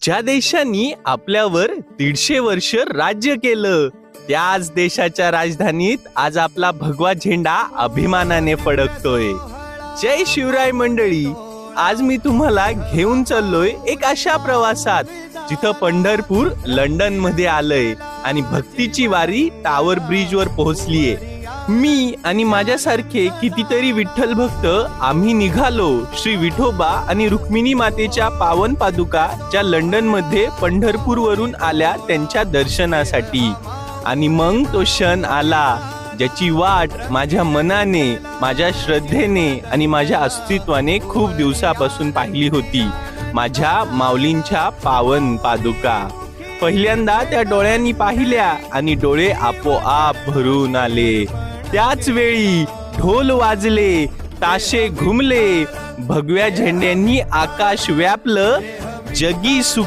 ज्या देशांनी आपल्यावर 150 वर्ष राज्य केलं, त्याच देशाच्या राजधानीत आज आपला भगवा झेंडा अभिमानाने फडकतोय. जय शिवराय मंडळी. आज मी तुम्हाला घेऊन चाललोय एक अशा प्रवासात जिथं पंढरपूर लंडन मध्ये आलंय आणि भक्तीची वारी टावर ब्रिज वर पोहोचलीये. मी आणि माझ्यासारखे कितीतरी विठ्ठल भक्त आम्ही निघालो श्री विठोबा आणि रुक्मिणी मातेच्या पावन पादुका ज्या लंडन मध्ये पंढरपूर वरून आल्या त्यांच्या दर्शनासाठी. आणि मग तो क्षण आला ज्याची वाट माझ्या मनाने, माझ्या श्रद्धेने आणि माझ्या अस्तित्वाने खूप दिवसापासून पाहिली होती. माझ्या माऊलींच्या पावन पादुका पहिल्यांदा त्या डोळ्यांनी पाहिल्या आणि डोळे आपोआप भरून आले. त्याच वेळी ढोल वाजले, ताशे घुमले, भगव्या झेंड्यांनी आकाश व्यापलं. जगी सुख